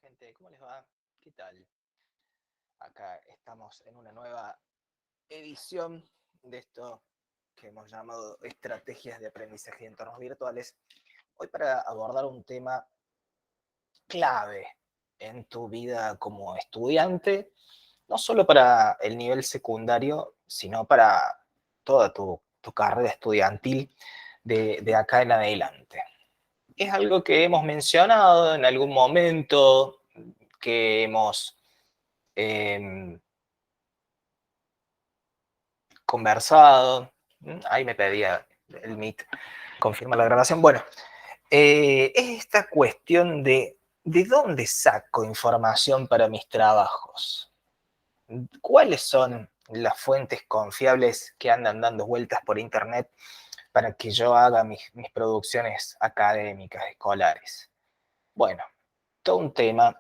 gente, ¿cómo les va? ¿Qué tal? Acá estamos en una nueva edición de esto que hemos llamado estrategias de aprendizaje en entornos virtuales. Hoy para abordar un tema clave en tu vida como estudiante, no solo para el nivel secundario, sino para toda tu carrera estudiantil de acá en adelante. Es algo que hemos mencionado en algún momento, que hemos eh, conversado. Ahí me pedía el Meet, confirma la grabación. Bueno, es esta cuestión de dónde saco información para mis trabajos. ¿Cuáles son las fuentes confiables que andan dando vueltas por internet para que yo haga mis producciones académicas, escolares? Bueno, todo un tema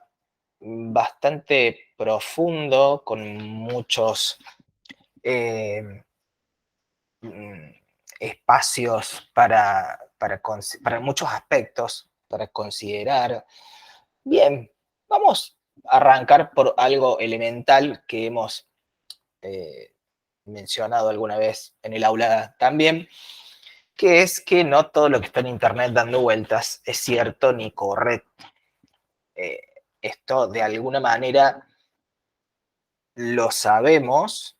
bastante profundo, con muchos eh, espacios para muchos aspectos, para considerar. Bien, vamos a arrancar por algo elemental que hemos eh, mencionado alguna vez en el aula también, que es que no todo lo que está en Internet dando vueltas es cierto ni correcto. Eh, Esto de alguna manera lo sabemos,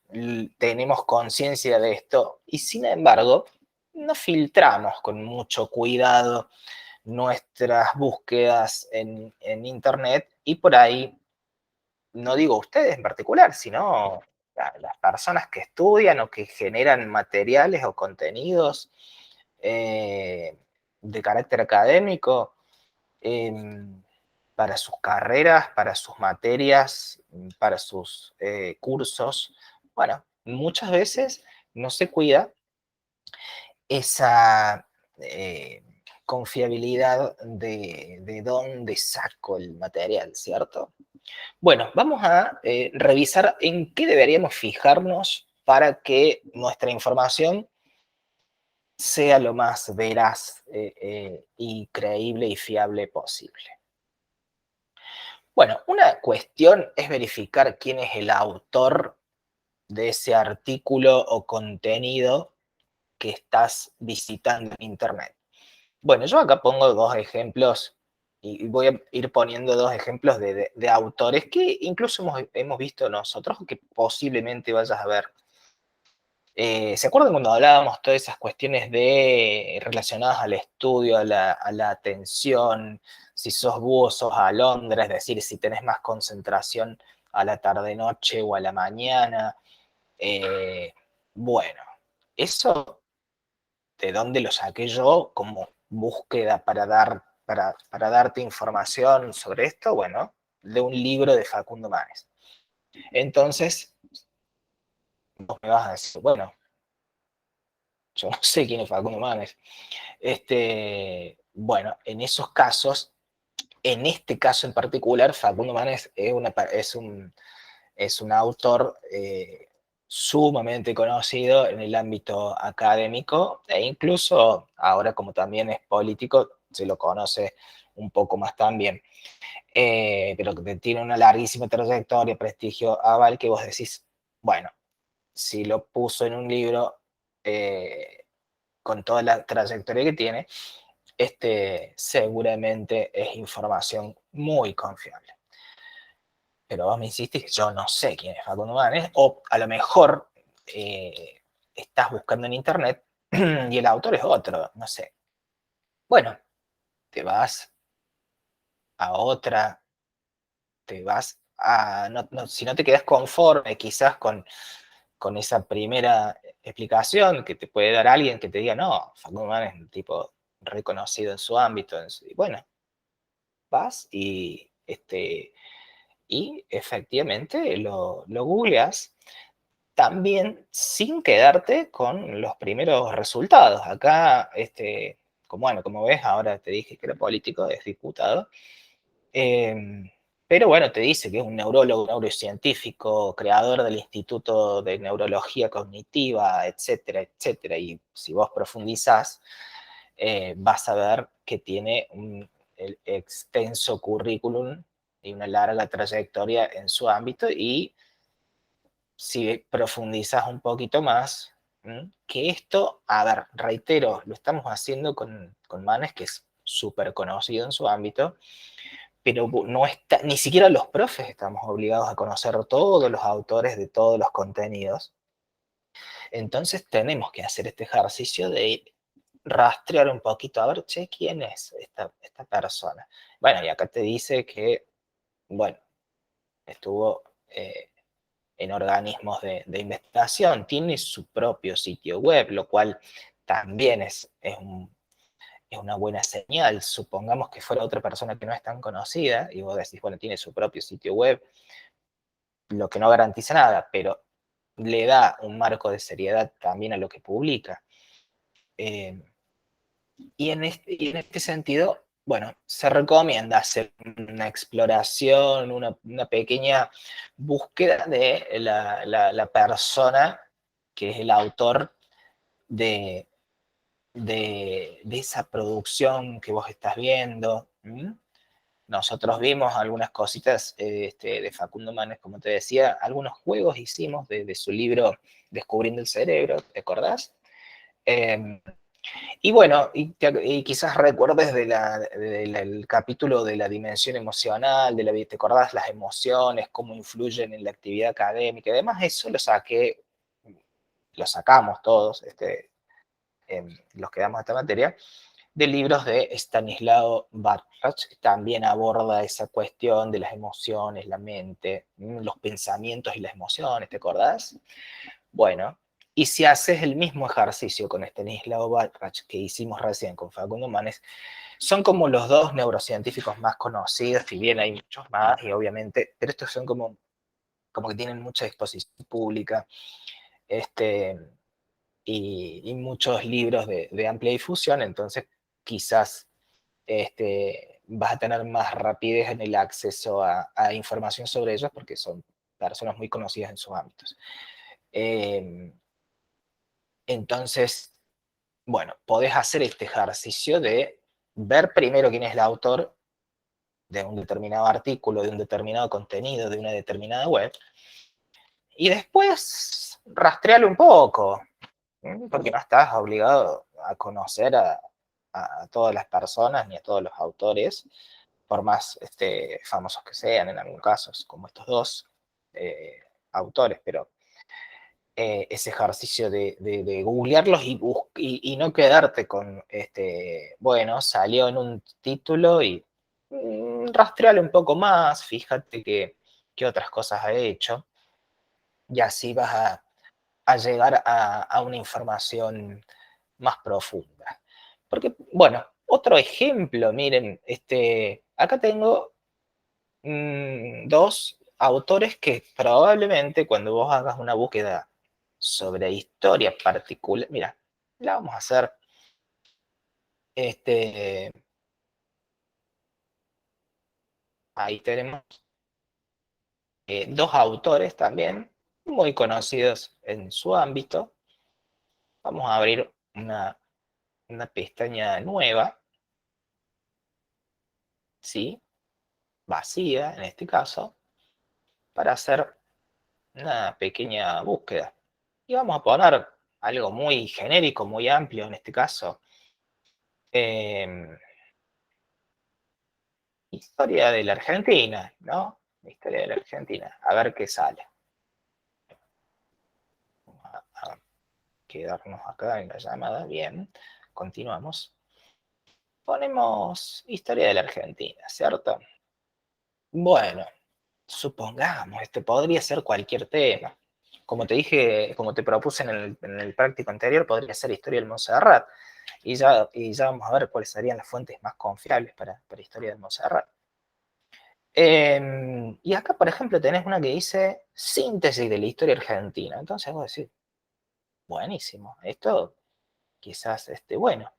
tenemos conciencia de esto y sin embargo no filtramos con mucho cuidado nuestras búsquedas en Internet y por ahí, no digo ustedes en particular, sino las personas que estudian o que generan materiales o contenidos eh, de carácter académico, em, para sus carreras, para sus materias, para sus cursos. Bueno, muchas veces no se cuida esa confiabilidad de dónde saco el material, ¿cierto? Bueno, vamos a revisar en qué deberíamos fijarnos para que nuestra información sea lo más veraz y creíble y fiable posible. Bueno, una cuestión es verificar quién es el autor de ese artículo o contenido que estás visitando en Internet. Bueno, yo acá pongo dos ejemplos y voy a ir poniendo dos ejemplos de autores que incluso hemos visto nosotros o que posiblemente vayas a ver. ¿Se acuerdan cuando hablábamos todas esas cuestiones relacionadas al estudio, a la atención, si sos búho, sos alondra, es decir, si tenés más concentración a la tarde-noche o a la mañana? Eh, bueno, eso, ¿de dónde lo saqué yo como búsqueda para darte información sobre esto? Bueno, de un libro de Facundo Manes. Entonces, vos me vas a decir, bueno, yo no sé quién es Facundo Manes. Bueno, en esos casos, en este caso en particular, Facundo Manes es un autor sumamente conocido en el ámbito académico e incluso ahora, como también es político, se lo conoce un poco más también. Pero que tiene una larguísima trayectoria, prestigio, aval, que vos decís, bueno, si lo puso en un libro eh, con toda la trayectoria que tiene, seguramente es información muy confiable. Pero vos me insistís que yo no sé quién es Facundo Manes, o a lo mejor eh, estás buscando en internet y el autor es otro, no sé. Bueno, te vas a otra, te vas a... si no te quedas conforme quizás con esa primera explicación que te puede dar alguien que te diga, no, Facundo Manes es un tipo reconocido en su ámbito, y bueno, vas y efectivamente lo googleas también sin quedarte con los primeros resultados. Acá, como ves, ahora te dije que era político, es diputado, eh, pero bueno, te dice que es un neurólogo, neurocientífico, creador del Instituto de Neurología Cognitiva, etcétera, etcétera. Y si vos profundizás, vas a ver que tiene el extenso currículum y una larga trayectoria en su ámbito, y si profundizas un poquito más, que esto, a ver, reitero, lo estamos haciendo con Manes, que es súper conocido en su ámbito, pero no está, ni siquiera los profes estamos obligados a conocer todos los autores de todos los contenidos. Entonces tenemos que hacer este ejercicio de rastrear un poquito, a ver, che, ¿quién es esta persona? Bueno, y acá te dice que, bueno, estuvo en organismos de investigación, tiene su propio sitio web, lo cual también es una buena señal. Supongamos que fuera otra persona que no es tan conocida, y vos decís, bueno, tiene su propio sitio web, lo que no garantiza nada, pero le da un marco de seriedad también a lo que publica. Eh, y en este sentido, bueno, se recomienda hacer una exploración, una pequeña búsqueda de la persona que es el autor de, de esa producción que vos estás viendo. Nosotros vimos algunas cositas de Facundo Manes, como te decía, algunos juegos hicimos de su libro Descubriendo el Cerebro, ¿te acordás? Eh, y bueno, y quizás recuerdes del capítulo de la dimensión emocional, ¿te acordás? Las emociones, cómo influyen en la actividad académica y demás, eso lo sacamos todos, los que damos esta materia, de libros de Stanislao Bartosz, que también aborda esa cuestión de las emociones, la mente, los pensamientos y las emociones, ¿te acordás? Bueno, y si haces el mismo ejercicio con Stanislao Bartosz que hicimos recién con Facundo Manes, son como los dos neurocientíficos más conocidos, si bien hay muchos más, y obviamente, pero estos son como que tienen mucha exposición pública, este, y muchos libros de amplia difusión, entonces quizás vas a tener más rapidez en el acceso a información sobre ellos porque son personas muy conocidas en sus ámbitos. Entonces, bueno, podés hacer este ejercicio de ver primero quién es el autor de un determinado artículo, de un determinado contenido, de una determinada web, y después rastrearlo un poco, porque no estás obligado a conocer a todas las personas ni a todos los autores, por más famosos que sean en algunos casos, como estos dos autores, pero ese ejercicio de googlearlos y no quedarte con, bueno, salió en un título y rastreale un poco más, fíjate qué otras cosas ha hecho, y así vas a llegar a una información más profunda. Porque, bueno, otro ejemplo, miren, acá tengo dos autores que probablemente cuando vos hagas una búsqueda sobre historia particular, mira, la vamos a hacer, este, ahí tenemos dos autores también muy conocidos en su ámbito. Vamos a abrir una pestaña nueva, ¿sí? Vacía en este caso, para hacer una pequeña búsqueda. Y vamos a poner algo muy genérico, muy amplio en este caso. Historia de la Argentina, ¿no? Historia de la Argentina. A ver qué sale. Vamos a quedarnos acá en la llamada. Bien. Continuamos. Ponemos historia de la Argentina, ¿cierto? Bueno, supongamos, podría ser cualquier tema. Como te dije, como te propuse en el práctico anterior, podría ser historia del Montserrat. Y ya vamos a ver cuáles serían las fuentes más confiables para historia del Montserrat. Y acá, por ejemplo, tenés una que dice síntesis de la historia argentina. Entonces vos decís, buenísimo, esto quizás esté bueno.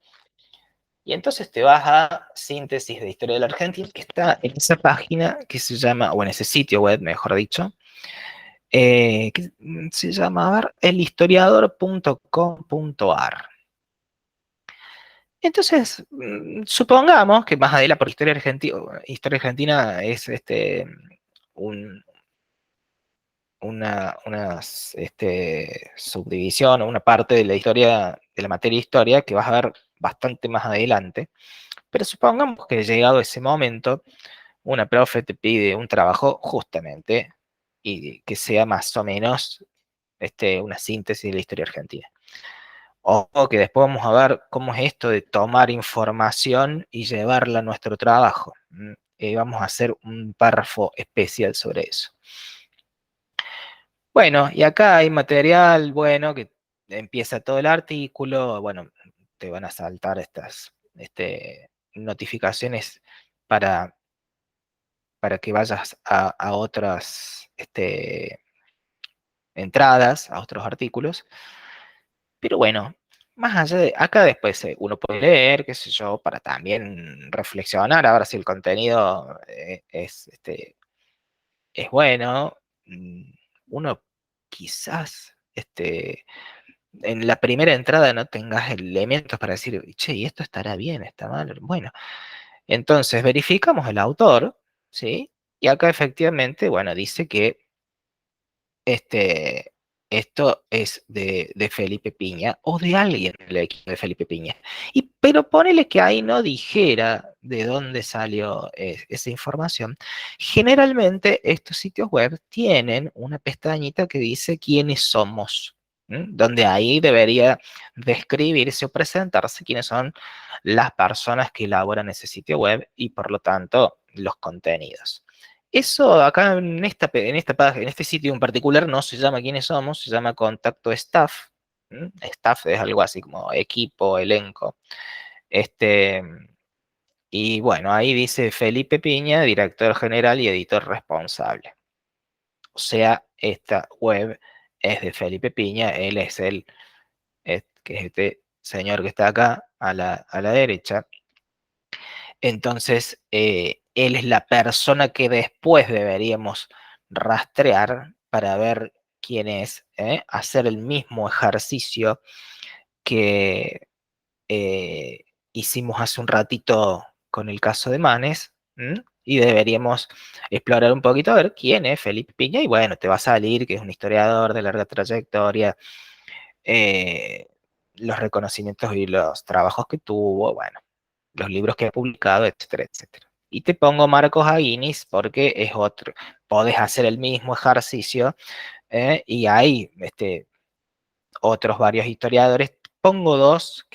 Y entonces te vas a síntesis de historia de la Argentina, que está en esa página que se llama, o en ese sitio web, mejor dicho, que se llama, a ver, elhistoriador.com.ar. Entonces, supongamos que más adelante, por historia argentina es un, una subdivisión o una parte de la historia, de la materia historia, que vas a ver bastante más adelante. Pero supongamos que llegado ese momento, una profe te pide un trabajo justamente y que sea más o menos una síntesis de la historia argentina. O que después vamos a ver cómo es esto de tomar información y llevarla a nuestro trabajo. Vamos a hacer un párrafo especial sobre eso. Bueno, y acá hay material, bueno, que empieza todo el artículo, bueno, te van a saltar estas notificaciones para, para que vayas a otras entradas, a otros artículos. Pero bueno, más allá de acá después uno puede leer, qué sé yo, para también reflexionar ahora si el contenido es bueno. Uno quizás en la primera entrada no tengas elementos para decir, che, ¿y esto estará bien, está mal? Bueno, entonces verificamos el autor, ¿sí? Y acá efectivamente, bueno, dice que este, esto es de Felipe Piña o de alguien del equipo de Felipe Piña. Pero ponele que ahí no dijera de dónde salió esa información. Generalmente estos sitios web tienen una pestañita que dice quiénes somos, donde ahí debería describirse o presentarse quiénes son las personas que elaboran ese sitio web y por lo tanto los contenidos. Eso acá en esta página, en este sitio en particular no se llama quiénes somos, se llama contacto staff. Staff es algo así como equipo, elenco. Este, y bueno, ahí dice Felipe Piña, director general y editor responsable. O sea, esta web es de Felipe Piña, él es que es este señor que está acá a la derecha. Entonces, él es la persona que después deberíamos rastrear para ver quién es, hacer el mismo ejercicio que hicimos hace un ratito con el caso de Manes, y deberíamos explorar un poquito a ver quién es Felipe Piña, y bueno, te va a salir que es un historiador de larga trayectoria, eh, los reconocimientos y los trabajos que tuvo, bueno, los libros que ha publicado, etcétera, etcétera. Y te pongo Marcos Aguinis porque es otro. Podés hacer el mismo ejercicio, y hay otros varios historiadores. Pongo dos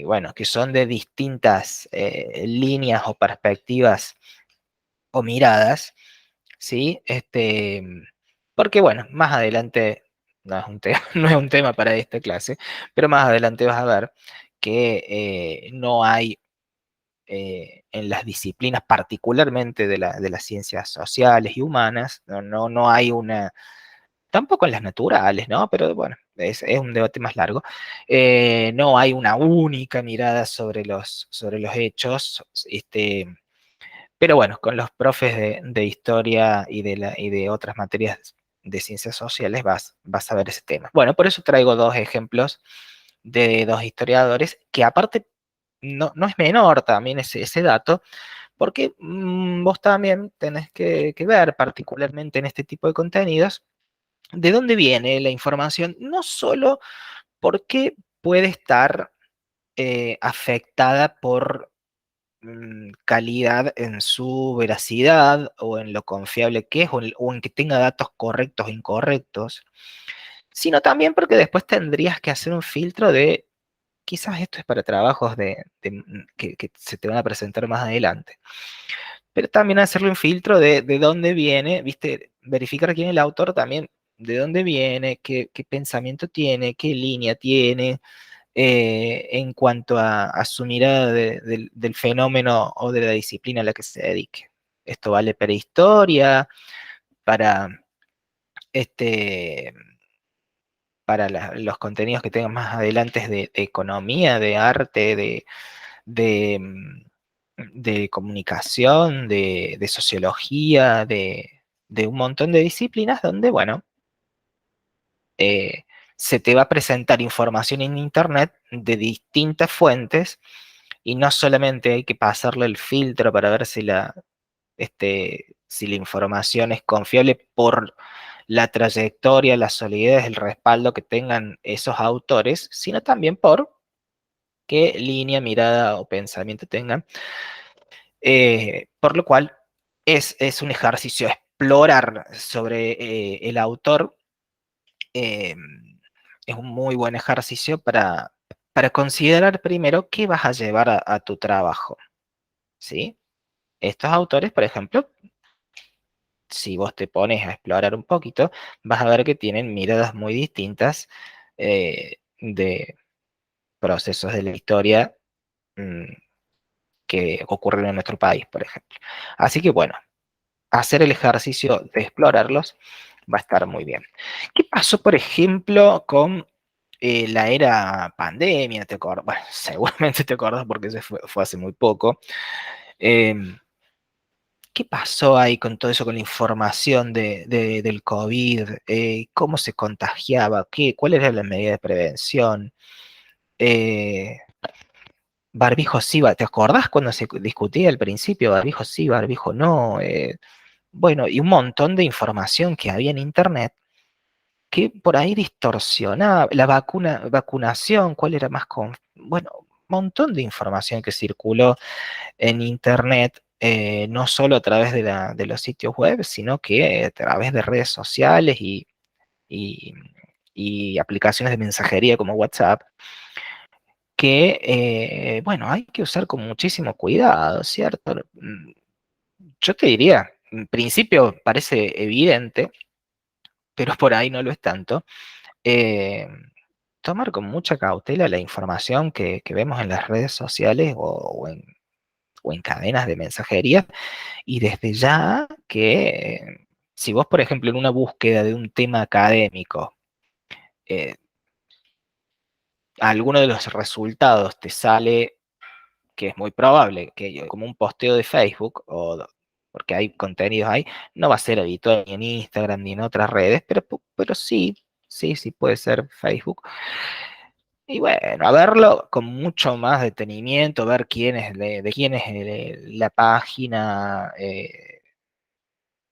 bueno, que son de distintas líneas o perspectivas o miradas, ¿sí? Porque bueno, más adelante, no es un tema, no es un tema para esta clase, pero más adelante vas a ver que no hay en las disciplinas, particularmente de las ciencias sociales y humanas, no hay una, tampoco en las naturales, ¿no? Pero bueno, es un debate más largo. No hay una única mirada sobre los hechos, pero bueno, con los profes de historia y de otras materias de ciencias sociales vas a ver ese tema. Bueno, por eso traigo dos ejemplos de dos historiadores que aparte no es menor también ese dato, porque vos también tenés que ver, particularmente en este tipo de contenidos, de dónde viene la información, no solo porque puede estar afectada por calidad en su veracidad o en lo confiable que es o en que tenga datos correctos o incorrectos, sino también porque después tendrías que hacer un filtro de quizás esto es para trabajos que se te van a presentar más adelante. Pero también hacerle un filtro de dónde viene, ¿viste? Verificar quién es el autor también, de dónde viene, qué pensamiento tiene, qué línea tiene, en cuanto a su mirada del fenómeno o de la disciplina a la que se dedique. Esto vale para historia, para, este, para los contenidos que tengan más adelante de economía, de arte, de, mm, de comunicación, de sociología, de un montón de disciplinas donde, bueno, eh, se te va a presentar información en Internet de distintas fuentes y no solamente hay que pasarle el filtro para ver si la información es confiable por la trayectoria, la solidez, el respaldo que tengan esos autores, sino también por qué línea, mirada o pensamiento tengan. Por lo cual es un ejercicio explorar sobre el autor. eh, es un muy buen ejercicio para considerar primero qué vas a llevar a tu trabajo, ¿sí? Estos autores, por ejemplo, si vos te pones a explorar un poquito, vas a ver que tienen miradas muy distintas de procesos de la historia mm, que ocurren en nuestro país, por ejemplo. Así que bueno, hacer el ejercicio de explorarlos va a estar muy bien. ¿Qué pasó, por ejemplo, con la era pandemia? ¿Te acuerdas? Bueno, seguramente te acuerdas porque fue hace muy poco. Em, ¿Qué pasó ahí con todo eso, con la información del COVID? ¿Cómo se contagiaba? ¿Cuál era la medida de prevención? Eh, barbijo sí, ¿te acordás cuando se discutía al principio? Barbijo sí, barbijo no. Bueno, y un montón de información que había en Internet que por ahí distorsionaba la vacunación, cuál era más bueno, un montón de información que circuló en Internet, no solo a través de los sitios web, sino que a través de redes sociales y- y aplicaciones de mensajería como WhatsApp, que, bueno, hay que usar con muchísimo cuidado, ¿cierto? Yo te diría, en principio parece evidente, pero por ahí no lo es tanto. eh, Tomar con mucha cautela la información que vemos en las redes sociales o en cadenas de mensajería. Y desde ya que si vos, por ejemplo, en una búsqueda de un tema académico, eh, alguno de los resultados te sale, que es muy probable, que como un posteo de Facebook, porque hay contenidos ahí, no va a ser habitual ni en Instagram ni en otras redes, pero sí, sí, sí puede ser Facebook. Y bueno, a verlo con mucho más detenimiento, ver de quién es la página,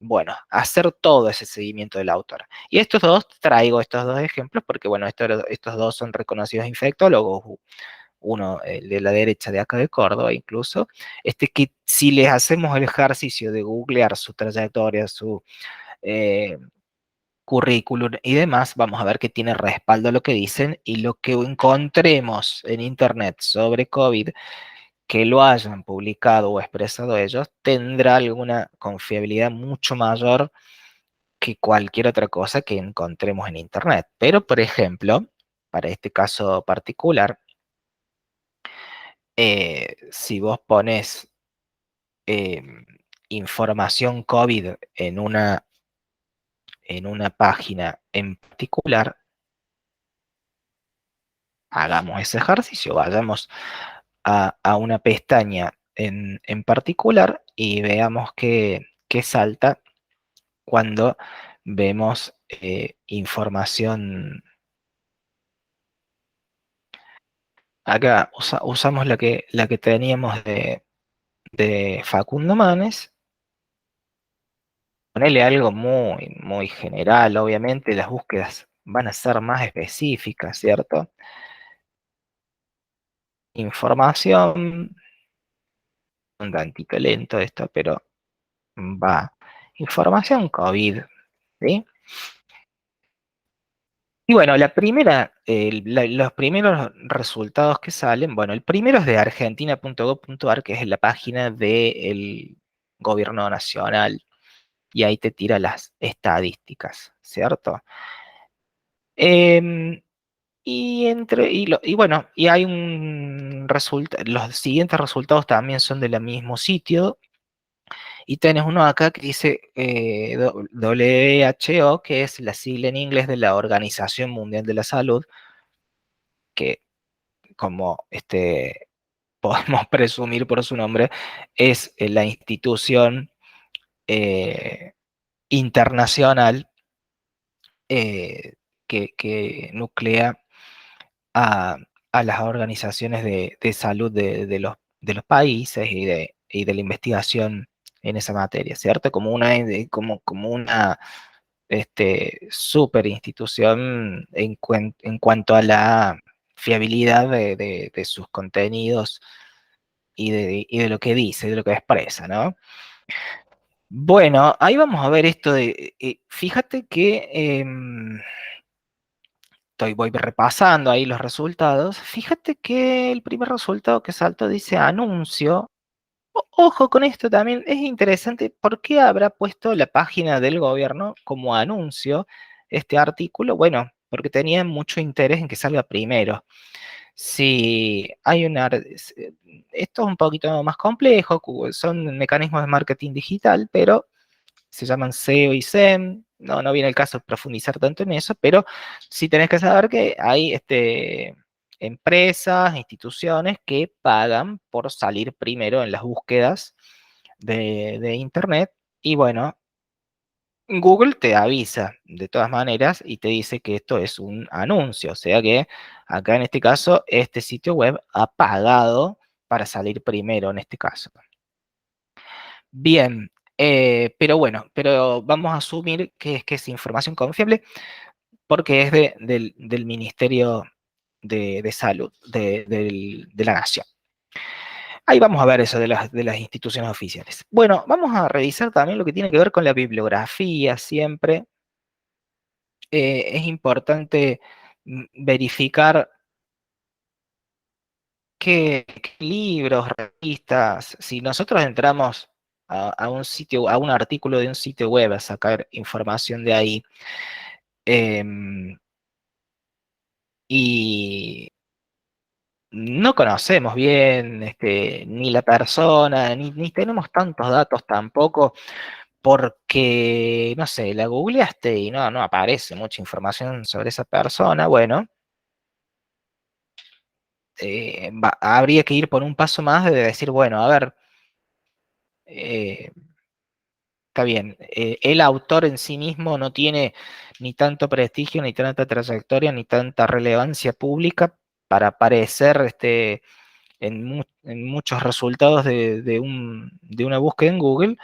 bueno, hacer todo ese seguimiento del autor. Y traigo estos dos ejemplos porque, bueno, estos dos son reconocidos infectólogos, uno de la derecha de acá de Córdoba incluso, que si les hacemos el ejercicio de googlear su trayectoria, su eh, currículum y demás, vamos a ver que tiene respaldo lo que dicen y lo que encontremos en Internet sobre COVID que lo hayan publicado o expresado ellos, tendrá alguna confiabilidad mucho mayor que cualquier otra cosa que encontremos en Internet. Pero, por ejemplo, para este caso particular, si vos pones eh, información COVID en una página en particular, hagamos ese ejercicio, vayamos a una pestaña en particular y veamos qué salta cuando vemos información. Acá usamos la que teníamos de Facundo Manes. Ponele algo muy, muy general, obviamente las búsquedas van a ser más específicas, ¿cierto? Información, un tantito lento esto, pero va. Información COVID, ¿sí? Y bueno, los primeros resultados que salen, bueno, el primero es de argentina.gov.ar, que es la página del gobierno nacional, y ahí te tira las estadísticas, ¿cierto? Em, y bueno, y hay los siguientes resultados también son del mismo sitio, y tenés uno acá que dice WHO, que es la sigla en inglés de la Organización Mundial de la Salud, que como podemos presumir por su nombre, es la institución eh, internacional que nuclea a, a las organizaciones de salud de los países y de la investigación en esa materia, ¿cierto? Como una super institución en cuanto a la fiabilidad de sus contenidos y de lo que dice, de lo que expresa, ¿no? Bueno, ahí vamos a ver esto fíjate que voy repasando ahí los resultados. Fíjate que el primer resultado que saltó dice anuncio. Ojo con esto también, es interesante. ¿Por qué habrá puesto la página del gobierno como anuncio este artículo? Bueno, porque tenían mucho interés en que salga primero. Si hay esto es un poquito más complejo, son mecanismos de marketing digital, pero se llaman SEO y SEM. No viene el caso de profundizar tanto en eso, pero sí tenés que saber que hay empresas, instituciones que pagan por salir primero en las búsquedas de Internet. Y bueno, Google te avisa de todas maneras y te dice que esto es un anuncio. O sea que acá en este caso, este sitio web ha pagado para salir primero en este caso. Bien, pero bueno, pero vamos a asumir que es información confiable porque es del Ministerio de Salud de la Nación. Ahí vamos a ver eso de las instituciones oficiales. Bueno, vamos a revisar también lo que tiene que ver con la bibliografía siempre. Es importante verificar qué libros, revistas, si nosotros entramos a un sitio, a un artículo de un sitio web a sacar información de ahí, y no conocemos bien ni la persona, ni tenemos tantos datos tampoco, porque, no sé, la googleaste y no aparece mucha información sobre esa persona. Bueno, habría que ir por un paso más de decir, bueno, a ver, eh, está bien, el autor en sí mismo no tiene ni tanto prestigio, ni tanta trayectoria, ni tanta relevancia pública para aparecer en muchos resultados de una búsqueda en Google.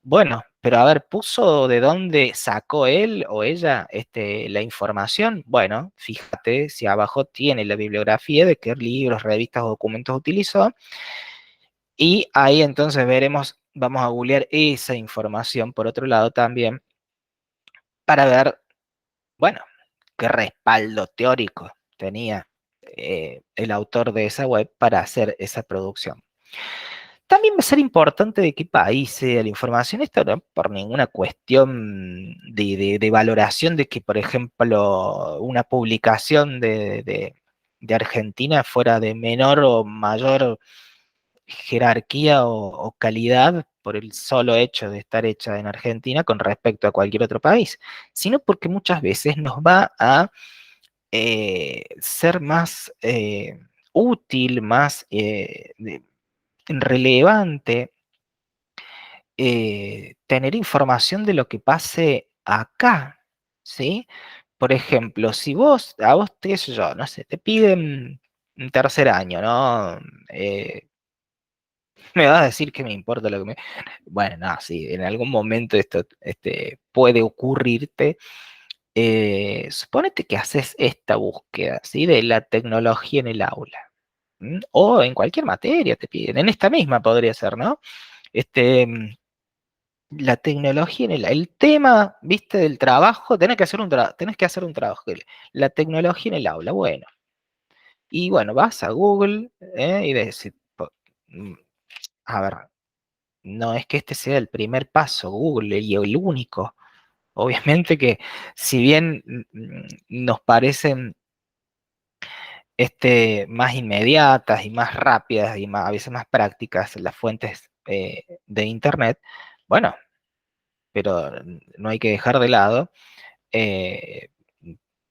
Bueno, pero a ver, ¿puso de dónde sacó él o ella la información? Bueno, fíjate si abajo tiene la bibliografía de qué libros, revistas o documentos utilizó. Y ahí entonces veremos, vamos a googlear esa información por otro lado también para ver, bueno, qué respaldo teórico tenía el autor de esa web para hacer esa producción. También va a ser importante de qué país sea la información. Esto no por ninguna cuestión de valoración de que, por ejemplo, una publicación de Argentina fuera de menor o mayor jerarquía o calidad por el solo hecho de estar hecha en Argentina con respecto a cualquier otro país, sino porque muchas veces nos va a ser más útil, más relevante tener información de lo que pase acá, ¿sí? Por ejemplo, si a vos, qué sé yo, no sé, te piden un tercer año, ¿no? Me vas a decir que me importa lo que me... Bueno, no, sí, en algún momento esto puede ocurrirte. Suponete que haces esta búsqueda, ¿sí? De la tecnología en el aula. O en cualquier materia te piden, en esta misma podría ser, ¿no? Este, la tecnología en el tema, viste, del trabajo, tenés que hacer un trabajo. La tecnología en el aula, bueno. Y bueno, vas a Google y decís, mm, a ver, no es que este sea el primer paso, Google, y el único. Obviamente que si bien nos parecen más inmediatas y más rápidas y a veces más prácticas las fuentes de Internet, bueno, pero no hay que dejar de lado, eh,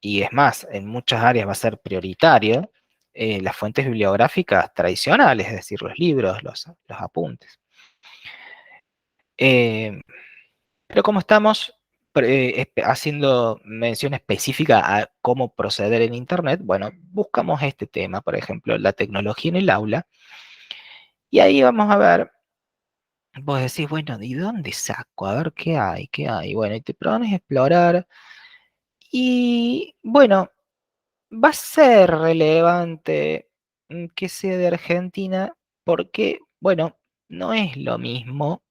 y es más, en muchas áreas va a ser prioritario las fuentes bibliográficas tradicionales, es decir, los libros, los apuntes. Eh, pero como estamos haciendo mención específica a cómo proceder en Internet, bueno, buscamos este tema, por ejemplo, la tecnología en el aula, y ahí vamos a ver, vos decís, bueno, ¿y dónde saco? A ver qué hay, qué hay. Bueno, y te propones explorar, y bueno, va a ser relevante que sea de Argentina, porque, bueno, no es lo mismo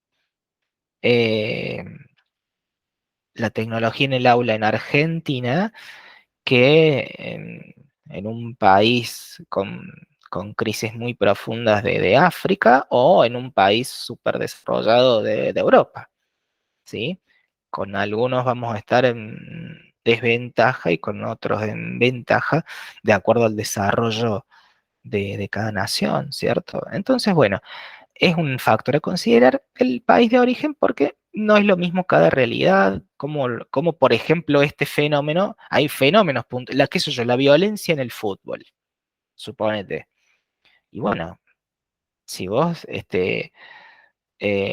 eh, la tecnología en el aula en Argentina que en un país con crisis muy profundas de África o en un país súper desarrollado de Europa, ¿sí? Con algunos vamos a estar en desventaja y con otros en ventaja de acuerdo al desarrollo de cada nación, ¿cierto? Entonces, bueno, es un factor a considerar el país de origen porque no es lo mismo cada realidad, como por ejemplo este fenómeno, hay fenómenos, qué sé yo, la violencia en el fútbol, suponete. Y bueno, si vos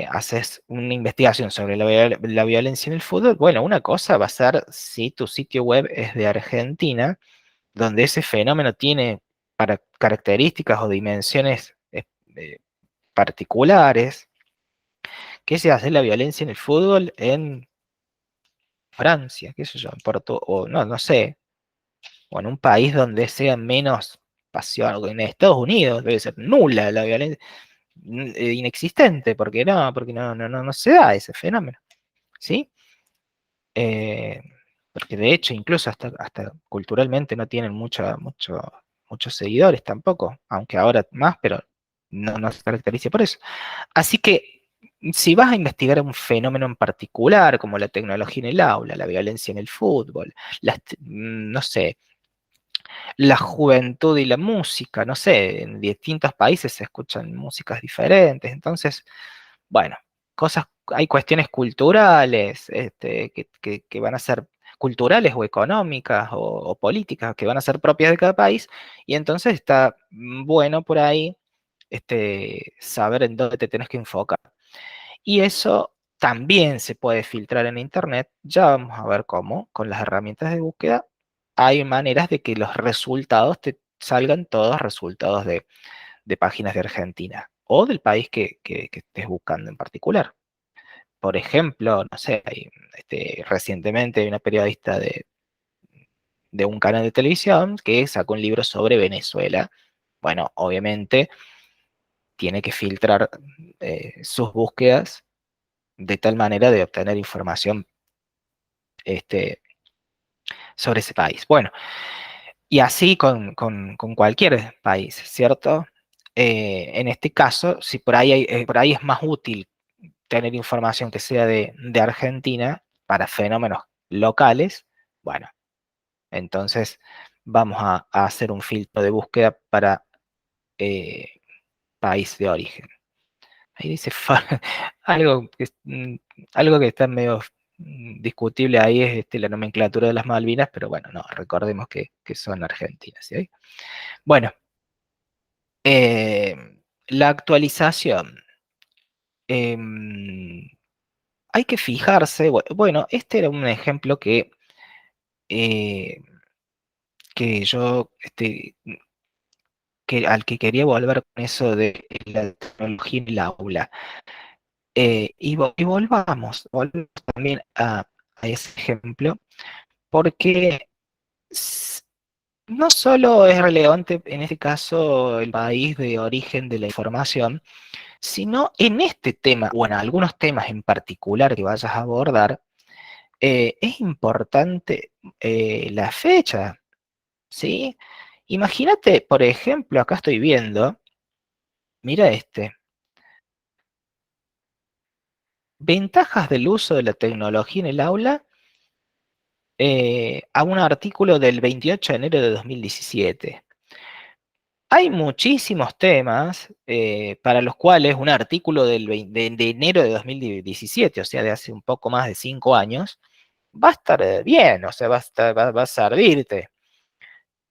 haces una investigación sobre la violencia en el fútbol, bueno, una cosa va a ser si tu sitio web es de Argentina, donde ese fenómeno tiene para características o dimensiones eh, particulares, que se hace la violencia en el fútbol en Francia, qué sé yo, en o no, no sé, o en un país donde sea menos pasión, o en Estados Unidos debe ser nula la violencia, inexistente, porque no se da ese fenómeno, ¿sí? Eh, porque de hecho, incluso hasta culturalmente no tienen muchos seguidores tampoco, aunque ahora más, pero no se caracteriza por eso. Así que si vas a investigar un fenómeno en particular, como la tecnología en el aula, la violencia en el fútbol, no sé, la juventud y la música, no sé, en distintos países se escuchan músicas diferentes, entonces, bueno, hay cuestiones culturales que van a ser culturales o económicas o políticas que van a ser propias de cada país, y entonces está bueno por ahí saber en dónde te tenés que enfocar. Y eso también se puede filtrar en Internet. Ya vamos a ver cómo, con las herramientas de búsqueda, hay maneras de que los resultados te salgan todos resultados de páginas de Argentina o del país que estés buscando en particular. Por ejemplo, no sé, recientemente hay una periodista de un canal de televisión que sacó un libro sobre Venezuela. Bueno, obviamente tiene que filtrar sus búsquedas de tal manera de obtener información este, sobre ese país. Bueno, y así con cualquier país, ¿cierto? En este caso, si por ahí es más útil tener información que sea de Argentina para fenómenos locales, bueno, entonces vamos a hacer un filtro de búsqueda para eh, país de origen. Ahí dice algo algo que está medio discutible ahí es la nomenclatura de las Malvinas, pero bueno, no, recordemos que son argentinas, ¿sí? Bueno, eh, la actualización. em, Hay que fijarse, bueno, este era un ejemplo eh, que yo, al que quería volver con eso de la tecnología en el aula. Y volvamos también a ese ejemplo, porque s- no solo es relevante en este caso el país de origen de la información, sino en este tema o en algunos temas en particular que vayas a abordar, es importante la fecha, ¿sí? Imagínate, por ejemplo, acá estoy viendo, mira ventajas del uso de la tecnología en el aula a un artículo del 28 de enero de 2017. Hay muchísimos temas para los cuales un artículo de enero de 2017, o sea, de hace un poco más de 5 años, va a estar bien, o sea, va a servirte.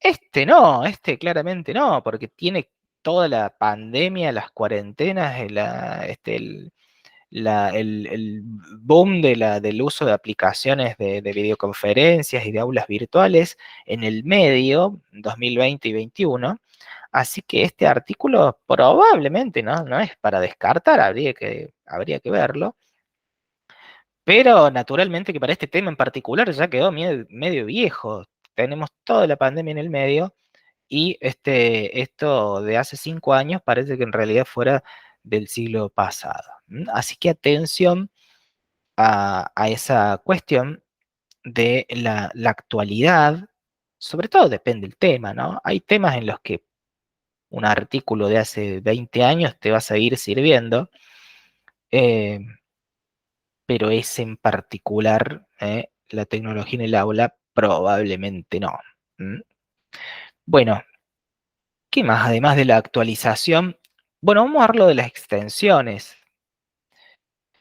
Este no, este claramente no, porque tiene toda la pandemia, las cuarentenas, el boom del uso de aplicaciones de videoconferencias y de aulas virtuales en el medio, 2020 y 2021. Así que este artículo probablemente no es para descartar, habría que verlo, pero naturalmente que para este tema en particular ya quedó medio viejo. Tenemos toda la pandemia en el medio y esto de hace 5 años parece que en realidad fuera del siglo pasado. Así que atención a esa cuestión de la actualidad, sobre todo depende del tema, ¿no? Hay temas en los que un artículo de hace 20 años te va a seguir sirviendo, eh, pero ese en particular, la tecnología en el aula, probablemente no. ¿Mm? Bueno, ¿qué más? Además de la actualización, bueno, vamos a ver lo de las extensiones.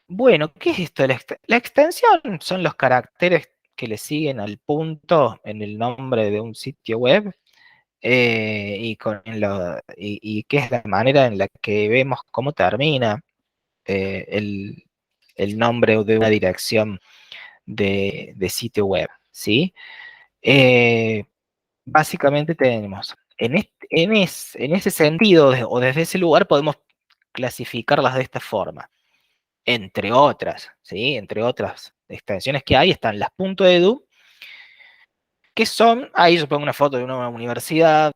Bueno, ¿qué es esto? La extensión son los caracteres que le siguen al punto en el nombre de un sitio web, y que es la manera en la que vemos cómo termina eh, el, el nombre de una dirección de sitio web, ¿sí? Eh, Básicamente tenemos, en ese sentido, o desde ese lugar, podemos clasificarlas de esta forma, entre otras, ¿sí? Entre otras extensiones que hay, están las .edu, que son, ahí yo pongo una foto de una universidad,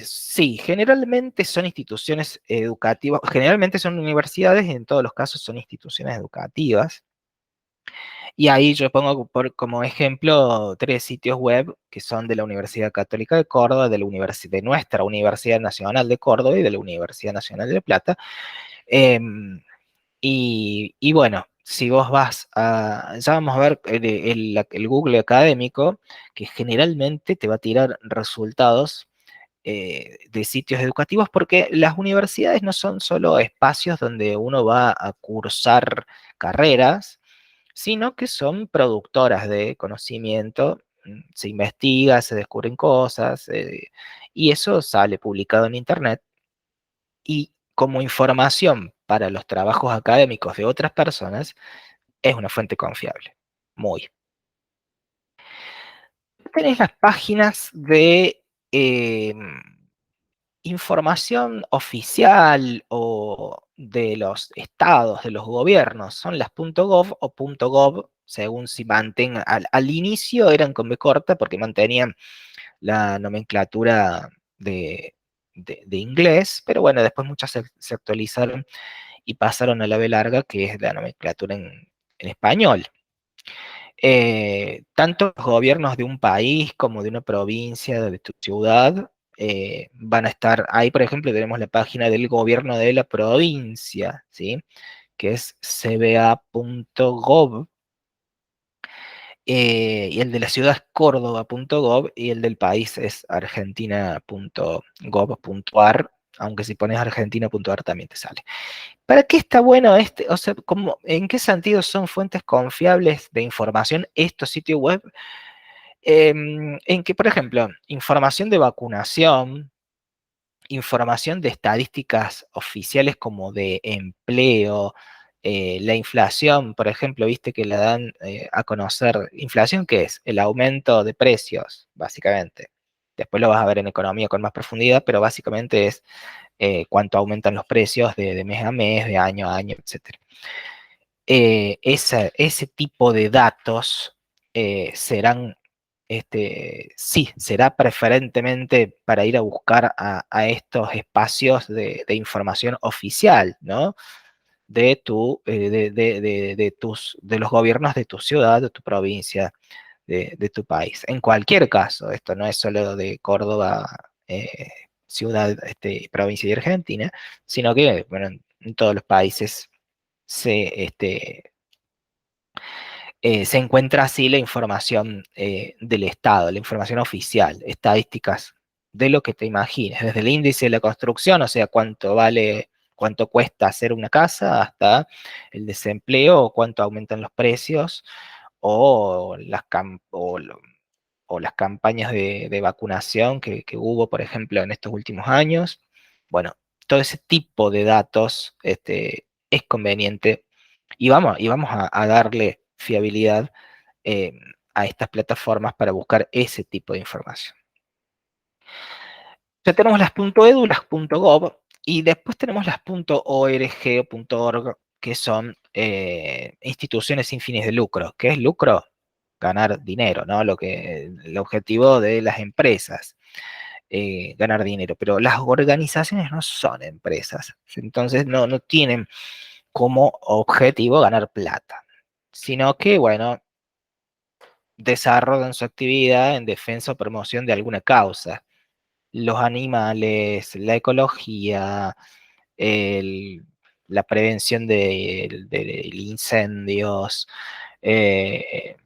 sí, generalmente son instituciones educativas, generalmente son universidades, y en todos los casos son instituciones educativas, y ahí yo pongo como ejemplo 3 sitios web que son de la Universidad Católica de Córdoba, de nuestra Universidad Nacional de Córdoba y de la Universidad Nacional de Plata. Y bueno, si vos ya vamos a ver el Google académico, que generalmente te va a tirar resultados de sitios educativos, porque las universidades no son solo espacios donde uno va a cursar carreras, sino que son productoras de conocimiento. Se investiga, se descubren cosas, y eso sale publicado en Internet, y como información para los trabajos académicos de otras personas, es una fuente confiable. Muy. Tenés las páginas de información oficial o de los estados, de los gobiernos, son las .gov o .gov, según si mantengan, al inicio eran con B corta porque mantenían la nomenclatura de inglés, pero bueno, después muchas se actualizaron y pasaron a la B larga, que es la nomenclatura en español. Tanto los gobiernos de un país como de una provincia, de tu ciudad, van a estar ahí. Por ejemplo, tenemos la página del gobierno de la provincia, ¿sí? Que es cba.gov, y el de la ciudad es córdoba.gov, y el del país es argentina.gov.ar, aunque si pones argentina.ar también te sale. ¿Para qué está bueno o sea, en qué sentido son fuentes confiables de información estos sitios web? En que, por ejemplo, información de vacunación, información de estadísticas oficiales como de empleo, la inflación, por ejemplo, viste que la dan a conocer. ¿Inflación qué es? El aumento de precios, básicamente. Después lo vas a ver en economía con más profundidad, pero básicamente es cuánto aumentan los precios de mes a mes, de año a año, etc. Ese tipo de datos serán, sí, será preferentemente para ir a buscar a estos espacios de información oficial, ¿no? De los gobiernos de tu ciudad, de tu provincia, de tu país. En cualquier caso, esto no es solo de Córdoba, ciudad, provincia y Argentina, sino que, bueno, en todos los países se, se encuentra así la información del Estado, la información oficial, estadísticas de lo que te imagines, desde el índice de la construcción, o sea, cuánto vale, cuánto cuesta hacer una casa, hasta el desempleo, o cuánto aumentan los precios, o o las campañas de vacunación que hubo, por ejemplo, en estos últimos años. Bueno, todo ese tipo de datos es conveniente y vamos a darle fiabilidad eh, a estas plataformas para buscar ese tipo de información. Ya tenemos las .edu, las .gov, y después tenemos las .org o .org, que son instituciones sin fines de lucro. ¿Qué es lucro? Ganar dinero, ¿no? El objetivo de las empresas, ganar dinero. Pero las organizaciones no son empresas, entonces no tienen como objetivo ganar plata, sino que, bueno, desarrollan su actividad en defensa o promoción de alguna causa. Los animales, la ecología, el- la prevención de incendios, eh,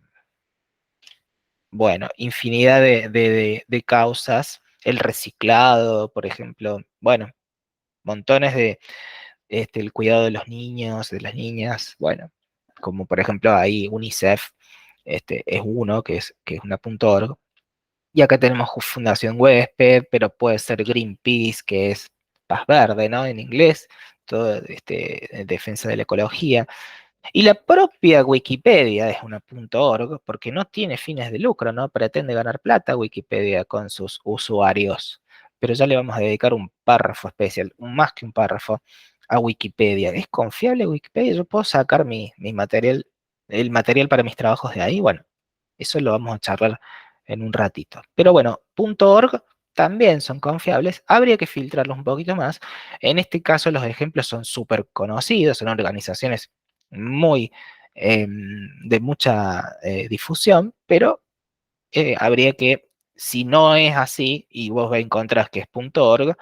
bueno, infinidad de causas, el reciclado, por ejemplo, bueno, montones el cuidado de los niños, de las niñas, bueno, como por ejemplo ahí UNICEF, es uno, que es una .org, y acá tenemos Fundación Huésped, pero puede ser Greenpeace, que es Paz Verde, ¿no? En inglés, todo defensa de la ecología. Y la propia Wikipedia es una .org porque no tiene fines de lucro, no pretende ganar plata Wikipedia con sus usuarios. Pero ya le vamos a dedicar un párrafo especial, más que un párrafo, a Wikipedia. ¿Es confiable Wikipedia? ¿Yo puedo sacar mi material, el material para mis trabajos de ahí? Bueno, eso lo vamos a charlar en un ratito. Pero bueno, .org también son confiables. Habría que filtrarlos un poquito más. En este caso los ejemplos son súper conocidos, son organizaciones muy de mucha difusión, pero habría que, si no es así y vos encontrás que es .org,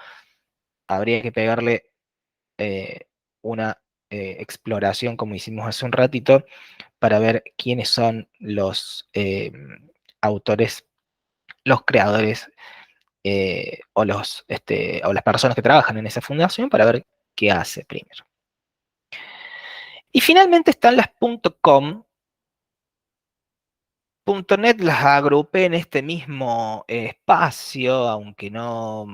habría que pegarle eh, una exploración como hicimos hace un ratito para ver quiénes son los autores, los creadores o las personas que trabajan en esa fundación para ver qué hace primero. Y finalmente están las .com. .net las agrupé en este mismo espacio, aunque no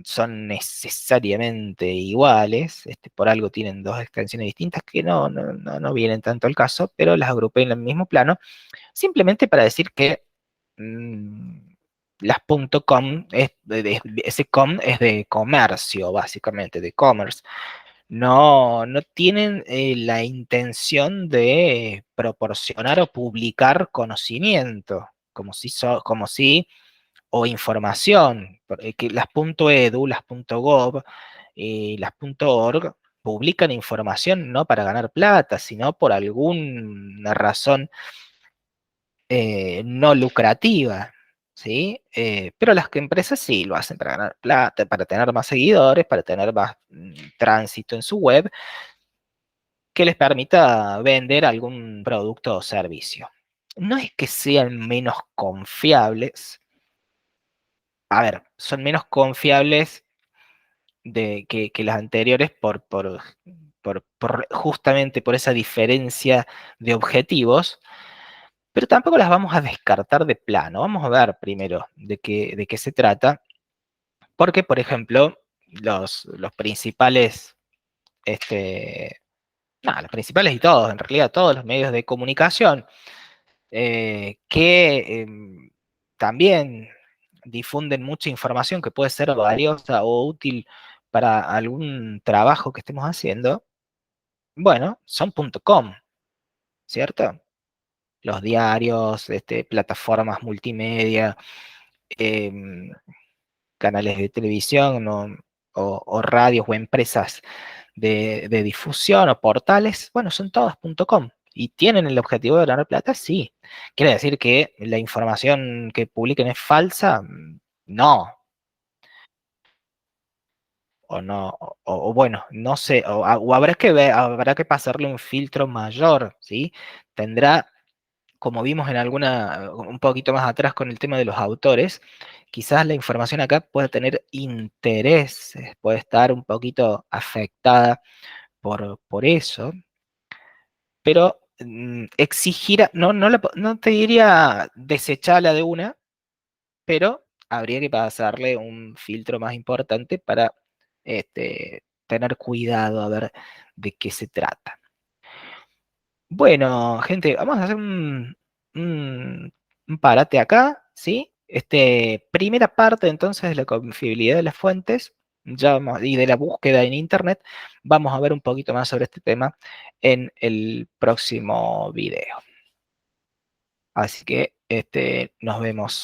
son necesariamente iguales, por algo tienen dos extensiones distintas que no vienen tanto al caso, pero las agrupé en el mismo plano, simplemente para decir que mm, las .com, ese com es de comercio, básicamente, de commerce. No tienen la intención de proporcionar o publicar conocimiento, como si o información, que las .edu, las .gov y las .org publican información no para ganar plata, sino por alguna razón no lucrativa, ¿sí? Pero las que empresas sí lo hacen para ganar plata, para tener más seguidores, para tener más tránsito en su web, que les permita vender algún producto o servicio. No es que sean menos confiables, a ver, son menos confiables que las anteriores justamente por esa diferencia de objetivos, pero tampoco las vamos a descartar de plano. Vamos a ver primero de qué se trata, porque, por ejemplo, los principales, los principales y todos, en realidad todos los medios de comunicación, que también difunden mucha información que puede ser valiosa o útil para algún trabajo que estemos haciendo, bueno, son .com, ¿cierto? Los diarios, plataformas multimedia, em, canales de televisión o radios o empresas de difusión o portales, bueno, son todas .com. ¿Y tienen el objetivo de ganar plata? Sí. ¿Quiere decir que la información que publiquen es falsa? No. O no, o bueno, no sé, o habrá que ver, habrá que pasarle un filtro mayor, ¿sí? Tendrá, como vimos un poquito más atrás con el tema de los autores, quizás la información acá pueda tener intereses, puede estar un poquito afectada por eso, pero exigir, no te diría desecharla de una, pero habría que pasarle un filtro más importante para tener cuidado a ver de qué se trata. Bueno, gente, vamos a hacer un parate acá, ¿sí? Primera parte entonces de la confiabilidad de las fuentes y de la búsqueda en Internet. Vamos a ver un poquito más sobre este tema en el próximo video. Así que nos vemos.